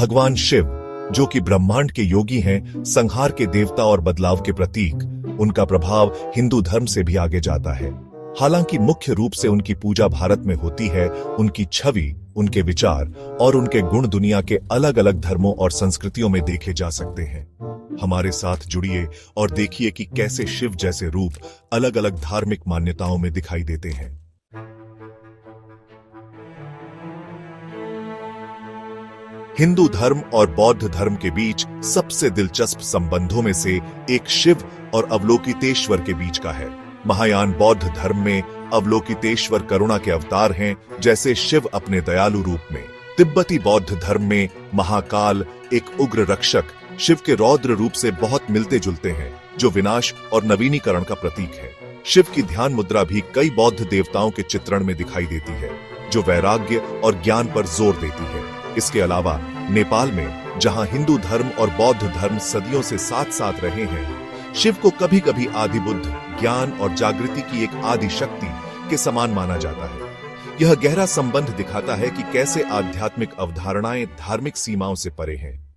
भगवान शिव, जो कि ब्रह्मांड के योगी हैं, संहार के देवता और बदलाव के प्रतीक, उनका प्रभाव हिंदू धर्म से भी आगे जाता है। हालांकि मुख्य रूप से उनकी पूजा भारत में होती है, उनकी छवि, उनके विचार और उनके गुण दुनिया के अलग अलग धर्मों और संस्कृतियों में देखे जा सकते हैं। हमारे साथ जुड़िए और देखिए कि कैसे शिव जैसे रूप अलग अलग धार्मिक मान्यताओं में दिखाई देते हैं। हिंदू धर्म और बौद्ध धर्म के बीच सबसे दिलचस्प संबंधों में से एक शिव और अवलोकितेश्वर के बीच का है। महायान बौद्ध धर्म में अवलोकितेश्वर करुणा के अवतार हैं, जैसे शिव अपने दयालु रूप में। तिब्बती बौद्ध धर्म में महाकाल एक उग्र रक्षक शिव के रौद्र रूप से बहुत मिलते जुलते हैं, जो विनाश और नवीनीकरण का प्रतीक है। शिव की ध्यान मुद्रा भी कई बौद्ध देवताओं के चित्रण में दिखाई देती है, जो वैराग्य और ज्ञान पर जोर देती है। इसके अलावा नेपाल में, जहां हिंदू धर्म और बौद्ध धर्म सदियों से साथ साथ रहे हैं, शिव को कभी कभी आदि बुद्ध, ज्ञान और जागृति की एक आदि शक्ति के समान माना जाता है। यह गहरा संबंध दिखाता है कि कैसे आध्यात्मिक अवधारणाएं धार्मिक सीमाओं से परे हैं।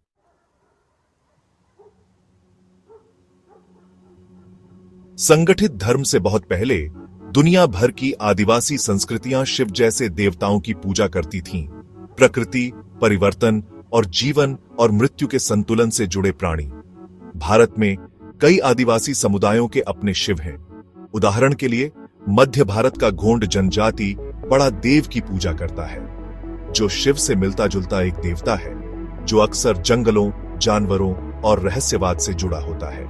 संगठित धर्म से बहुत पहले दुनिया भर की आदिवासी संस्कृतियां शिव जैसे देवताओं की पूजा करती थीं। प्रकृति, परिवर्तन और जीवन और मृत्यु के संतुलन से जुड़े प्राणी। भारत में कई आदिवासी समुदायों के अपने शिव हैं। उदाहरण के लिए मध्य भारत का गोंड जनजाति बड़ा देव की पूजा करता है, जो शिव से मिलता जुलता एक देवता है, जो अक्सर जंगलों, जानवरों और रहस्यवाद से जुड़ा होता है।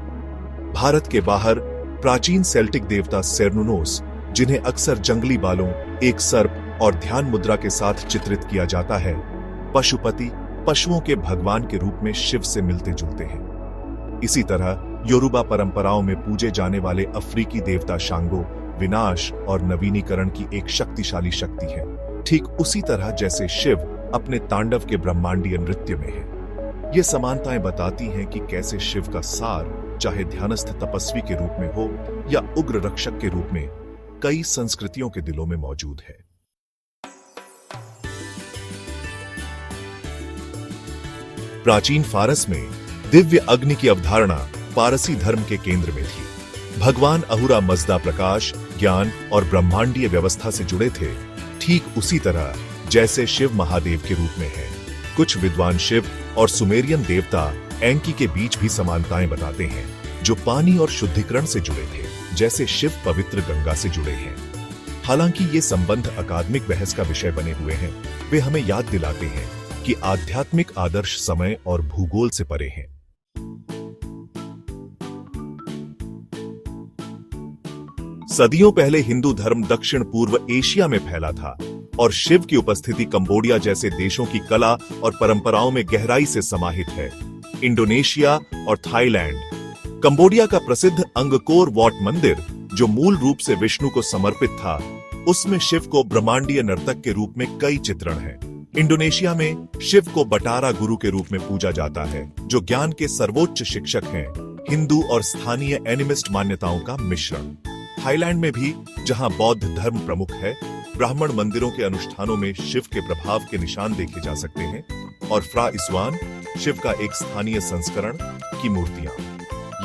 भारत के बाहर प्राचीन सेल्टिक देवता सेर्नुनोस, जिन्हें अक्सर जंगली बालों, एक सर्प और ध्यान मुद्रा के साथ चित्रित किया जाता है, पशुपति, पशुओं के भगवान के रूप में शिव से मिलते जुलते हैं। इसी तरह योरुबा परंपराओं में पूजे जाने वाले अफ्रीकी देवता शांगो विनाश और नवीनीकरण की एक शक्तिशाली शक्ति है, ठीक उसी तरह जैसे शिव अपने तांडव के ब्रह्मांडीय नृत्य में है। ये समानताएं बताती हैं कि कैसे शिव का सार, चाहे ध्यानस्थ तपस्वी के रूप में हो या उग्र रक्षक के रूप में, कई संस्कृतियों के दिलों में मौजूद है। प्राचीन फारस में दिव्य अग्नि की अवधारणा पारसी धर्म के केंद्र में थी। भगवान अहुरा मज़दा प्रकाश, ज्ञान और ब्रह्मांडीय व्यवस्था से जुड़े थे, ठीक उसी तरह जैसे शिव महादेव के रूप में है। कुछ विद्वान शिव और सुमेरियन देवता एंकी के बीच भी समानताएं बताते हैं, जो पानी और शुद्धिकरण से जुड़े थे, जैसे शिव पवित्र गंगा से जुड़े हैं। हालांकि ये संबंध अकादमिक बहस का विषय बने हुए हैं, वे हमें याद दिलाते हैं कि आध्यात्मिक आदर्श समय और भूगोल से परे हैं। सदियों पहले हिंदू धर्म दक्षिण पूर्व एशिया में फैला था और शिव की उपस्थिति कंबोडिया जैसे देशों की कला और परंपराओं में गहराई से समाहित है। इंडोनेशिया और थाईलैंड। कंबोडिया का प्रसिद्ध अंगकोर वॉट मंदिर, जो मूल रूप से विष्णु को समर्पित था, उसमें शिव को ब्रह्मांडीय नर्तक के रूप में कई चित्रण हैं। इंडोनेशिया में शिव को बटारा गुरु के रूप में पूजा जाता है, जो ज्ञान के सर्वोच्च शिक्षक हैं। हिंदू और स्थानीय एनिमिस्ट मान्यताओं का मिश्रण। थाईलैंड में भी, जहां बौद्ध धर्म प्रमुख है, ब्राह्मण मंदिरों के अनुष्ठानों में शिव के प्रभाव के निशान देखे जा सकते हैं। और फ्रा इस्वान, शिव का एक स्थानीय संस्करण की मूर्तियां।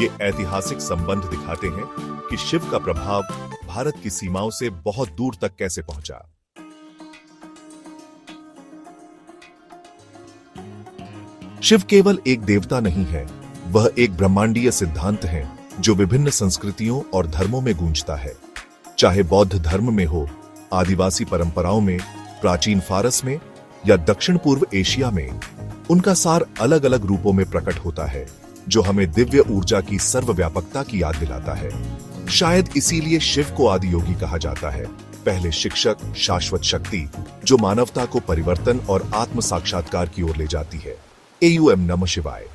ये ऐतिहासिक संबंध दिखाते हैं कि शिव का प्रभाव भारत की सीमाओं से बहुत दूर तक कैसे पहुंचा। शिव केवल एक देवता नहीं है, वह एक ब्रह्मांडीय सिद्धांत है जो विभिन्न संस्कृतियों और धर्मों में गूंजता है। चाहे बौद्ध धर्म में हो, आदिवासी परंपराओं में, प्राचीन फारस में या दक्षिण पूर्व एशिया में, उनका सार अलग अलग रूपों में प्रकट होता है, जो हमें दिव्य ऊर्जा की सर्वव्यापकता की याद दिलाता है। शायद इसीलिए शिव को आदि योगी कहा जाता है, पहले शिक्षक, शाश्वत शक्ति जो मानवता को परिवर्तन और आत्म साक्षात्कार की ओर ले जाती है। AUM नमः शिवाय।